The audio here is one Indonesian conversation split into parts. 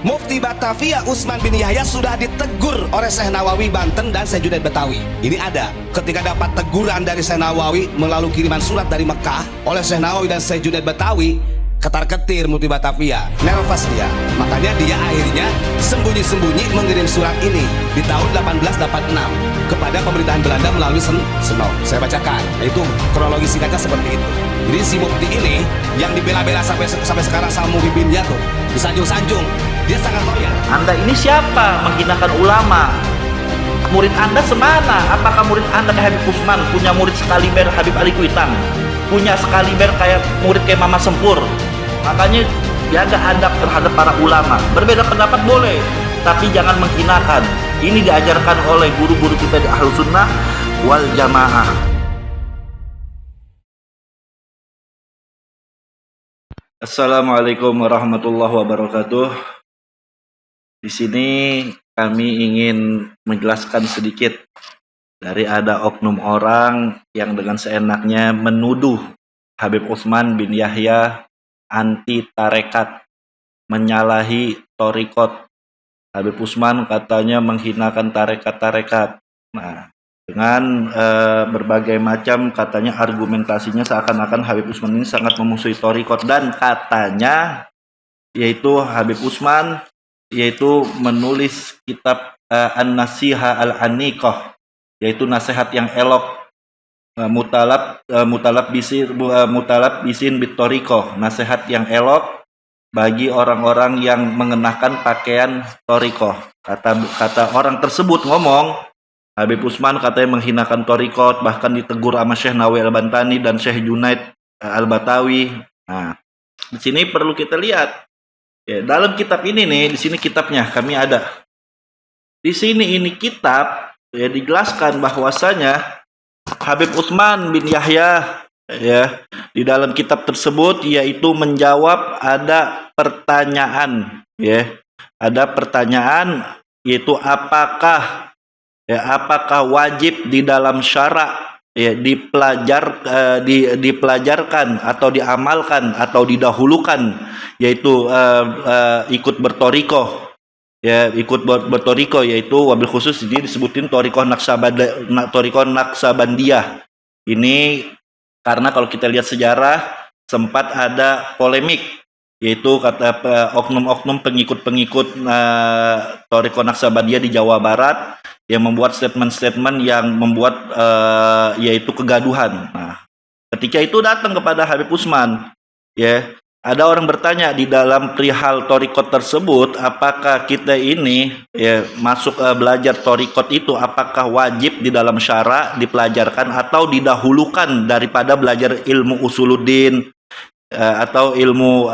Mufti Batavia Utsman bin Yahya sudah ditegur oleh Syekh Nawawi Banten dan Syekh Junaid Betawi. Ini ada ketika dapat teguran dari Syekh Nawawi melalui kiriman surat dari Mekah oleh Syekh Nawawi dan Syekh Junaid Betawi, ketar-ketir Mufti Batavia, nervous dia. Makanya dia akhirnya sembunyi-sembunyi mengirim surat ini di tahun 1886 kepada pemerintahan Belanda melalui Senop. Saya bacakan, itu kronologi singkatnya seperti itu. Jadi si Mufti ini yang dibela-bela sampai sekarang sama Muhyiddin dia tuh disanjung-sanjung, dia sangat loyal. Anda ini siapa menghinakan ulama? Murid Anda semana? Apakah murid Anda kayak Habib Utsman, punya murid sekaliber Habib Ali Kuitang, punya sekaliber kayak murid kayak Mama Sempur? Makanya jaga adab terhadap para ulama. Berbeda pendapat boleh, tapi jangan menghinakan. Ini diajarkan oleh guru-guru kita di Ahlus Sunnah wal Jamaah. Assalamualaikum warahmatullahi wabarakatuh. Di sini kami ingin menjelaskan sedikit dari ada oknum orang yang dengan seenaknya menuduh Habib Utsman bin Yahya anti tarekat, menyalahi torikot. Habib Utsman katanya menghinakan tarekat-tarekat. Nah, dengan berbagai macam katanya argumentasinya seakan-akan Habib Utsman ini sangat memusuhi torikot, dan katanya yaitu Habib Utsman yaitu menulis kitab An-Nasihah Al-Aniqah, yaitu nasihat yang elok, mutalab bisin bitorikoh, nasihat yang elok bagi orang-orang yang mengenakan pakaian torikoh. Kata orang tersebut ngomong, Habib Utsman katanya menghinakan torikot, bahkan ditegur sama Syekh Nawawi Al-Bantani dan Syekh Junaid Al-Betawi. Nah, di sini perlu kita lihat. Ya, dalam kitab ini nih, di sini kitabnya kami ada. Di sini ini kitab ya dijelaskan bahwasanya Habib Utsman bin Yahya ya di dalam kitab tersebut yaitu menjawab ada pertanyaan ya. Ada pertanyaan yaitu apakah wajib di dalam syara ya dipelajarkan atau diamalkan atau didahulukan, yaitu ikut bertorikoh ya, bertorikoh, yaitu wabil khusus ini disebutin torikoh Naksabandiyah. Ini karena kalau kita lihat sejarah sempat ada polemik, yaitu kata oknum-oknum pengikut-pengikut torikoh Naksabandiyah di Jawa Barat yang membuat statement-statement yang membuat yaitu kegaduhan. Nah, ketika itu datang kepada Habib Utsman, ya, ada orang bertanya di dalam perihal torikot tersebut, apakah kita ini ya masuk belajar torikot itu apakah wajib di dalam syara dipelajarkan atau didahulukan daripada belajar ilmu usuluddin atau ilmu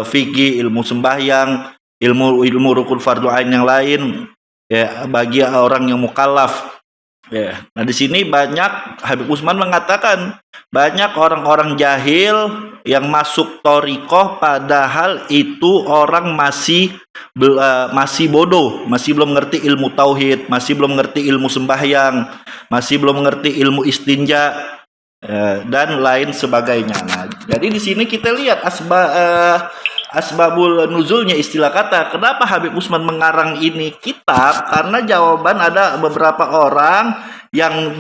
fikih, ilmu sembahyang, ilmu rukun fardu ain yang lain ya bagi orang yang mukallaf ya. Nah, di sini banyak Habib Utsman mengatakan banyak orang-orang jahil yang masuk torikoh padahal itu orang masih bodoh, masih belum ngerti ilmu tauhid, masih belum ngerti ilmu sembahyang, masih belum ngerti ilmu istinja dan lain sebagainya. Nah, jadi di sini kita lihat asbabul nuzulnya istilah kata. Kenapa Habib Utsman mengarang ini kitab? Karena jawaban ada beberapa orang yang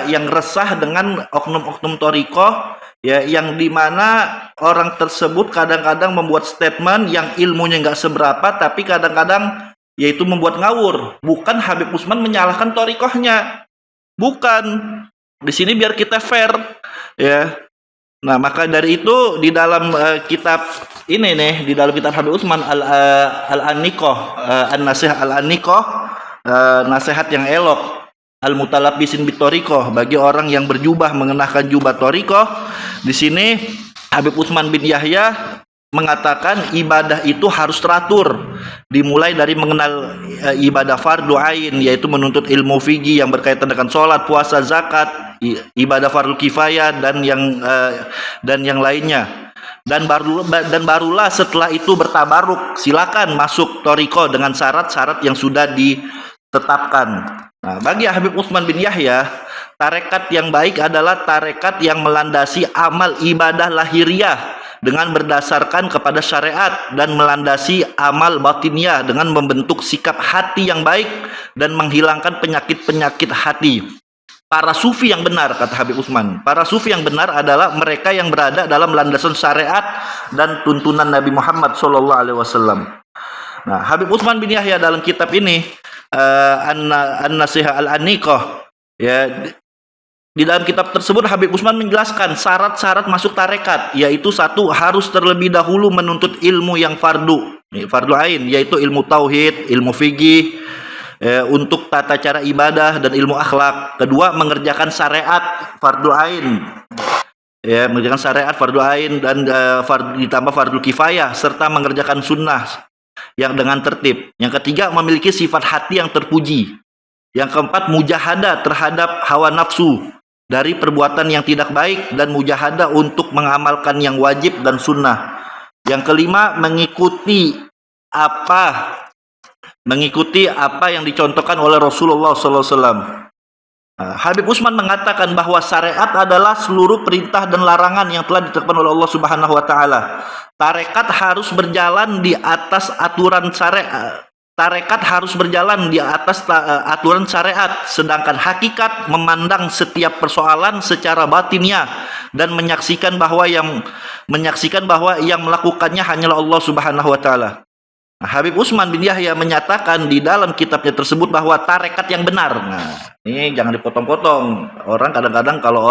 yang resah dengan oknum-oknum torikoh ya, yang dimana orang tersebut kadang-kadang membuat statement yang ilmunya nggak seberapa, tapi kadang-kadang yaitu membuat ngawur. Bukan Habib Utsman menyalahkan torikohnya, bukan. Di sini biar kita fair ya. Nah, maka dari itu di dalam kitab ini nih, di dalam kitab Habib Utsman Al-Aniqah, An-Nasihah Al-Aniqah, nasihat yang elok, Al-Mutalabbisin bitorikoh, bagi orang yang berjubah, mengenakan jubah torikoh. Di sini Habib Utsman bin Yahya mengatakan ibadah itu harus teratur, dimulai dari mengenal ibadah fardu ain, yaitu menuntut ilmu fikih yang berkaitan dengan sholat, puasa, zakat, ibadah fardu kifayah dan yang lainnya. Dan barulah setelah itu bertabaruk, silakan masuk toriko dengan syarat-syarat yang sudah ditetapkan. Nah, bagi Habib Utsman bin Yahya, tarekat yang baik adalah tarekat yang melandasi amal ibadah lahiriah dengan berdasarkan kepada syariat dan melandasi amal batiniah dengan membentuk sikap hati yang baik dan menghilangkan penyakit-penyakit hati. Para sufi yang benar, kata Habib Utsman, para sufi yang benar adalah mereka yang berada dalam landasan syariat dan tuntunan Nabi Muhammad SAW. Nah, Habib Utsman bin Yahya dalam kitab ini An-Nasihah Al-Aniqah, ya, di dalam kitab tersebut Habib Utsman menjelaskan syarat-syarat masuk tarekat, yaitu satu, harus terlebih dahulu menuntut ilmu yang fardu ain, yaitu ilmu tauhid, ilmu fikih, untuk tata cara ibadah dan ilmu akhlak. Kedua, mengerjakan syariat fardu ain, ya, mengerjakan syariat fardu ain dan ditambah fardu kifayah, serta mengerjakan sunnah yang dengan tertib. Yang ketiga, memiliki sifat hati yang terpuji. Yang keempat, mujahadah terhadap hawa nafsu dari perbuatan yang tidak baik dan mujahadah untuk mengamalkan yang wajib dan sunnah. Yang kelima, mengikuti apa yang dicontohkan oleh Rasulullah SAW. Habib Utsman mengatakan bahwa syariat adalah seluruh perintah dan larangan yang telah ditetapkan oleh Allah Subhanahu wa taala. Tarekat harus berjalan di atas aturan syariat. Tarekat harus berjalan di atas aturan syariat, sedangkan hakikat memandang setiap persoalan secara batiniah dan menyaksikan bahwa yang melakukannya hanyalah Allah Subhanahu wa taala. Habib Utsman bin Yahya menyatakan di dalam kitabnya tersebut bahwa tarekat yang benar. Nah, ini jangan dipotong-potong. Orang kadang-kadang kalau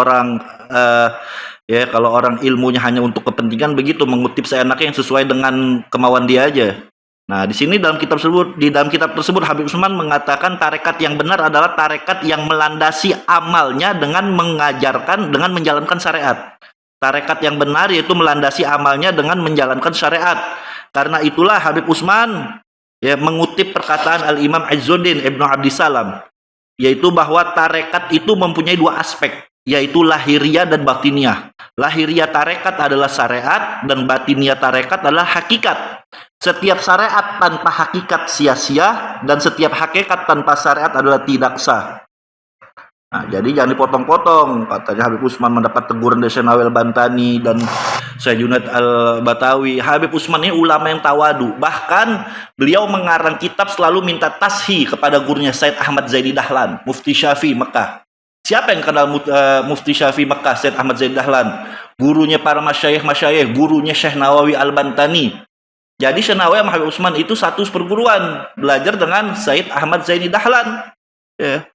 orang ilmunya hanya untuk kepentingan begitu, mengutip seenaknya yang sesuai dengan kemauan dia aja. Nah, di sini dalam kitab tersebut Habib Utsman mengatakan tarekat yang benar adalah tarekat yang melandasi amalnya dengan menjalankan syariat. Tarekat yang benar yaitu melandasi amalnya dengan menjalankan syariat. Karena itulah Habib Utsman, ya, mengutip perkataan Al-Imam Izzuddin Ibnu Abdissalam, yaitu bahwa tarekat itu mempunyai dua aspek, yaitu lahiriah dan batiniah. Lahiriah tarekat adalah syariat dan batiniah tarekat adalah hakikat. Setiap syariat tanpa hakikat sia-sia dan setiap hakikat tanpa syariat adalah tidak sah. Nah, jadi jangan dipotong-potong. Katanya Habib Utsman mendapat teguran dari Syekh Nawawi Al-Bantani dan Syekh Junaid Al-Batawi. Habib Utsman ini ulama yang tawadu. Bahkan beliau mengarang kitab selalu minta tashi kepada gurunya Said Ahmad Zaidi Dahlan, Mufti Syafi'i Mekah. Siapa yang kenal Mufti Syafi'i Mekah? Said Ahmad Zaidi Dahlan. Gurunya para masyayikh, gurunya Syekh Nawawi Al-Bantani. Jadi Syekh Nawawi sama Habib Utsman itu satu perguruan, belajar dengan Said Ahmad Zaidi Dahlan. Ya.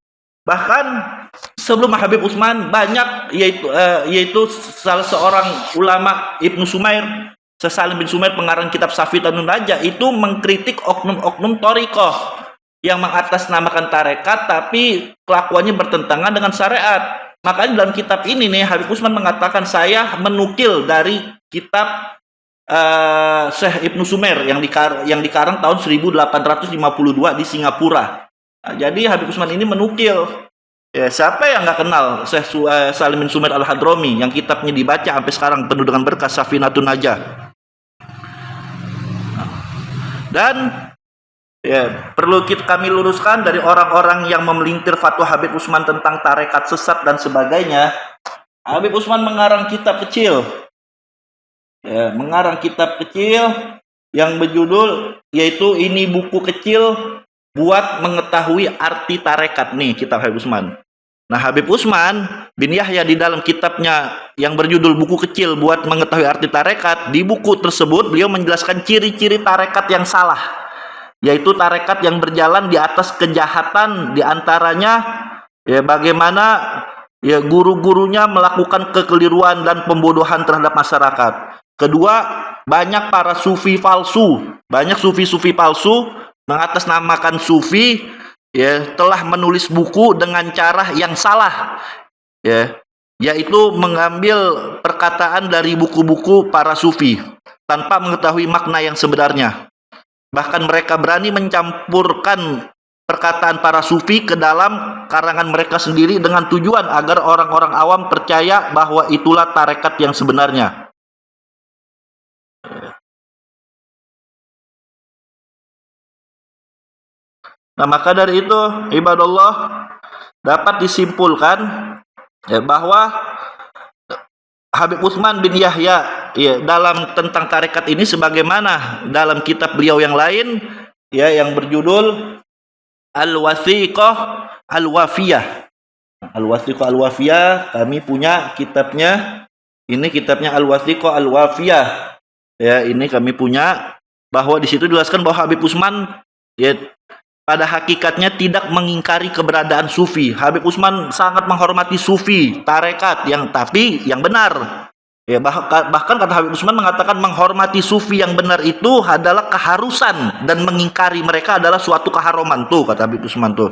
Bahkan sebelum Habib Utsman banyak, yaitu salah seorang ulama Ibnu Sumair, Syekh Salim bin Sumair, pengarang kitab Safitanun Najah, itu mengkritik oknum-oknum thariqah yang mengatasnamakan tarekat tapi kelakuannya bertentangan dengan syariat. Makanya dalam kitab ini nih Habib Utsman mengatakan, saya menukil dari kitab Syekh Ibnu Sumair yang dikarang tahun 1852 di Singapura. Nah, jadi Habib Utsman ini menukil. Ya, siapa yang nggak kenal Syekh Salim bin Sumair Al-Hadrami yang kitabnya dibaca sampai sekarang penuh dengan berkah, Safinatun Najah. Dan ya, perlu kami luruskan dari orang-orang yang memelintir fatwa Habib Utsman tentang tarekat sesat dan sebagainya. Habib Utsman mengarang kitab kecil. Ya, mengarang kitab kecil yang berjudul, yaitu ini buku kecil buat mengetahui arti tarekat. Nih kitab Habib Utsman. Nah, Habib Utsman bin Yahya di dalam kitabnya yang berjudul buku kecil buat mengetahui arti tarekat, di buku tersebut beliau menjelaskan ciri-ciri tarekat yang salah, yaitu tarekat yang berjalan di atas kejahatan, diantaranya ya bagaimana ya guru-gurunya melakukan kekeliruan dan pembodohan terhadap masyarakat. Kedua, banyak para sufi palsu, banyak sufi-sufi palsu mengatasnamakan sufi, ya, telah menulis buku dengan cara yang salah, ya, yaitu mengambil perkataan dari buku-buku para sufi tanpa mengetahui makna yang sebenarnya. Bahkan mereka berani mencampurkan perkataan para sufi ke dalam karangan mereka sendiri dengan tujuan agar orang-orang awam percaya bahwa itulah tarekat yang sebenarnya. Nah, maka dari itu ibadallah dapat disimpulkan ya, bahwa Habib Utsman bin Yahya ya dalam tentang tarekat ini sebagaimana dalam kitab beliau yang lain ya yang berjudul Al-Wathiqah Al-Wafiyah. Al-Wathiqah Al-Wafiyah, kami punya kitabnya. Ini kitabnya Al-Wathiqah Al-Wafiyah. Ya, ini kami punya, bahwa di situ dijelaskan bahwa Habib Utsman ya pada hakikatnya tidak mengingkari keberadaan sufi. Habib Utsman sangat menghormati sufi, tarekat tapi yang benar. Ya, bahkan kata Habib Utsman mengatakan menghormati sufi yang benar itu adalah keharusan dan mengingkari mereka adalah suatu keharuman tuh kata Habib Utsman tuh.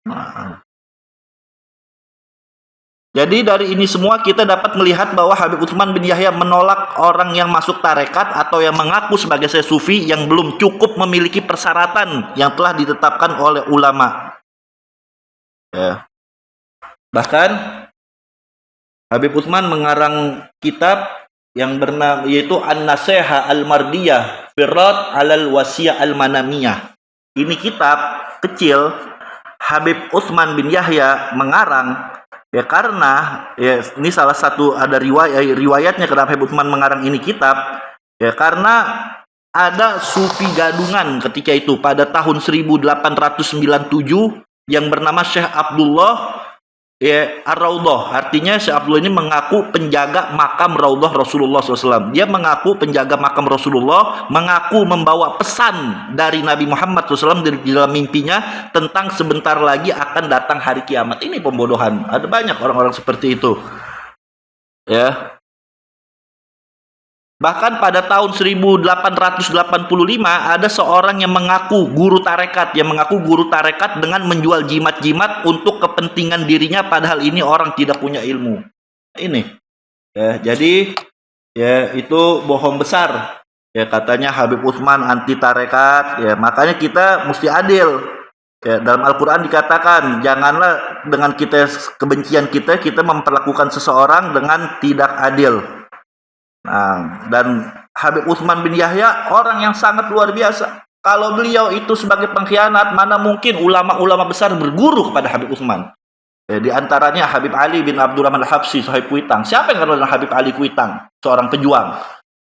Nah. Jadi dari ini semua kita dapat melihat bahwa Habib Utsman bin Yahya menolak orang yang masuk tarekat atau yang mengaku sebagai sufi yang belum cukup memiliki persyaratan yang telah ditetapkan oleh ulama. Ya. Bahkan Habib Utsman mengarang kitab yang bernama yaitu An-Nasiha Al-Mardiyah Firrat Alal Wasiyah Al-Manamiyah. Ini kitab kecil Habib Utsman bin Yahya mengarang ya karena ya ini salah satu ada riwayatnya kenapa Habib Utsman mengarang ini kitab ya karena ada sufi gadungan ketika itu pada tahun 1897 yang bernama Syekh Abdullah ya Ar-Raudhah. Artinya Syekh Abdullah ini mengaku penjaga makam Raudhah Rasulullah SAW. Dia mengaku penjaga makam Rasulullah, mengaku membawa pesan dari Nabi Muhammad SAW di dalam mimpinya tentang sebentar lagi akan datang hari kiamat. Ini pembodohan. Ada banyak orang-orang seperti itu. Ya. Bahkan pada tahun 1885 ada seorang yang mengaku guru tarekat dengan menjual jimat-jimat untuk kepentingan dirinya padahal ini orang tidak punya ilmu. Ini. Ya, jadi ya itu bohong besar. Ya katanya Habib Utsman anti tarekat, ya makanya kita mesti adil. Ya, dalam Al-Qur'an dikatakan, janganlah dengan kebencian kita memperlakukan seseorang dengan tidak adil. Nah, dan Habib Utsman bin Yahya orang yang sangat luar biasa. Kalau beliau itu sebagai pengkhianat, mana mungkin ulama-ulama besar berguru kepada Habib Utsman. Di antaranya Habib Ali bin Abdurrahman Al-Habsyi, Sahib Kuitang. Siapa yang kenal dengan Habib Ali Kuitang? Seorang pejuang.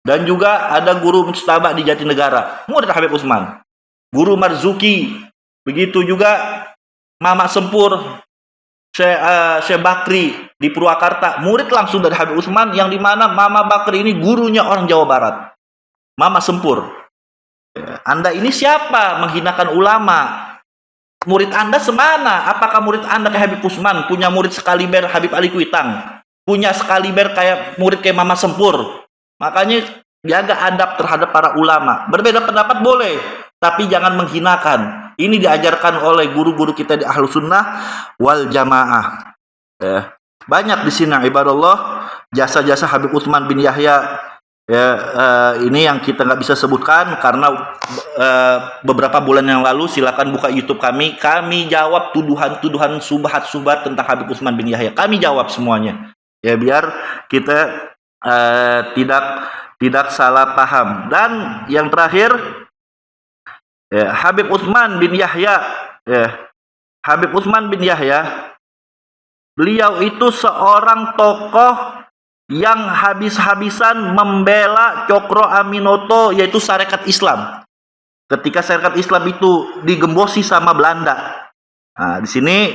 Dan juga ada guru Mujtaba di Jatinegara, murid Habib Utsman. Guru Marzuki. Begitu juga Mama Sempur, Syekh Bakri di Purwakarta, murid langsung dari Habib Utsman, yang dimana Mama Bakri ini gurunya orang Jawa Barat, Mama Sempur. Anda ini siapa menghinakan ulama? Murid Anda semana? Apakah murid Anda kayak Habib Utsman, punya murid sekaliber Habib Ali Kuitang, punya sekaliber kayak murid kayak Mama Sempur? Makanya jaga adab terhadap para ulama. Berbeda pendapat boleh, tapi jangan menghinakan. Ini diajarkan oleh guru-guru kita di Ahlus Sunnah wal Jamaah. Banyak di sini ibadallah jasa-jasa Habib Utsman bin Yahya. Ini yang kita nggak bisa sebutkan karena beberapa bulan yang lalu silakan buka YouTube kami. Kami jawab tuduhan-tuduhan subhat-subhat tentang Habib Utsman bin Yahya. Kami jawab semuanya. Ya biar kita tidak salah paham. Dan yang terakhir, ya, Habib Utsman bin Yahya, Habib Utsman bin Yahya, beliau itu seorang tokoh yang habis-habisan membela Cokro Aminoto, yaitu Sarekat Islam. Ketika Sarekat Islam itu digembosi sama Belanda. Nah, di sini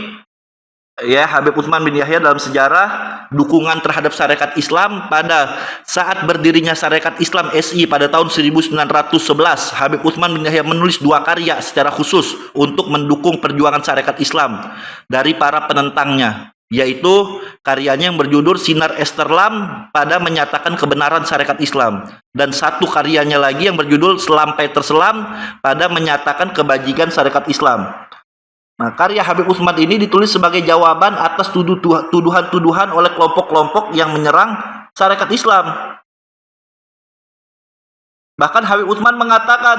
ya Habib Utsman bin Yahya dalam sejarah dukungan terhadap Sarekat Islam pada saat berdirinya Sarekat Islam SI pada tahun 1911, Habib Utsman bin Yahya menulis 2 karya secara khusus untuk mendukung perjuangan Sarekat Islam dari para penentangnya, yaitu karyanya yang berjudul Sinar Esterlam pada menyatakan kebenaran Sarekat Islam, dan satu karyanya lagi yang berjudul Selampai Terselam pada menyatakan kebajikan Sarekat Islam. Nah, karya Habib Utsman ini ditulis sebagai jawaban atas tuduhan-tuduhan oleh kelompok-kelompok yang menyerang Sarekat Islam. Bahkan Habib Utsman mengatakan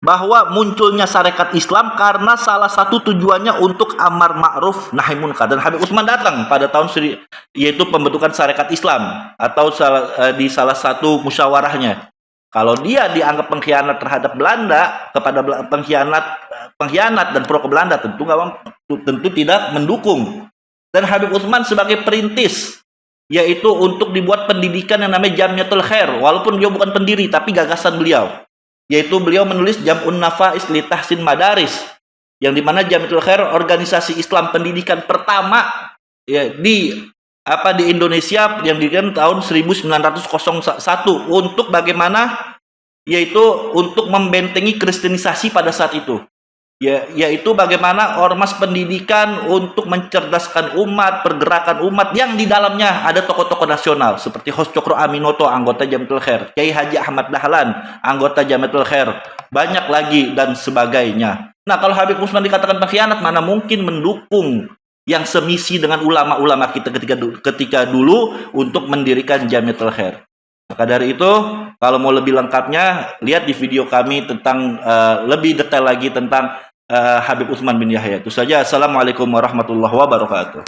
bahwa munculnya Sarekat Islam karena salah satu tujuannya untuk amar ma'ruf nahi munkar. Dan Habib Utsman datang pada tahun yaitu pembentukan Sarekat Islam atau di salah satu musyawarahnya. Kalau dia dianggap pengkhianat terhadap Belanda, kepada pengkhianat dan pro ke Belanda, tentu tidak mendukung. dan Habib Utsman sebagai perintis, yaitu untuk dibuat pendidikan yang namanya Jamiatul Khair, walaupun beliau bukan pendiri tapi gagasan beliau, yaitu beliau menulis Jam'un Nafais li Tahsin Madaris, yang dimana Jamiatul Khair organisasi Islam pendidikan pertama ya di Indonesia yang didirikan tahun 1901 untuk bagaimana, yaitu untuk membentengi kristenisasi pada saat itu, yaitu bagaimana ormas pendidikan untuk mencerdaskan umat, pergerakan umat yang di dalamnya ada tokoh-tokoh nasional seperti Hos Cokro Aminoto, anggota Jamiatul Khair, Kiai Haji Ahmad Dahlan, anggota Jamiatul Khair, banyak lagi dan sebagainya. Nah, kalau Habib Utsman dikatakan pengkhianat, mana mungkin mendukung yang semisi dengan ulama-ulama kita ketika dulu untuk mendirikan Jamiatul Khair. Maka dari itu, kalau mau lebih lengkapnya, lihat di video kami tentang lebih detail lagi tentang Habib Utsman bin Yahya. Itu saja. Assalamualaikum warahmatullahi wabarakatuh.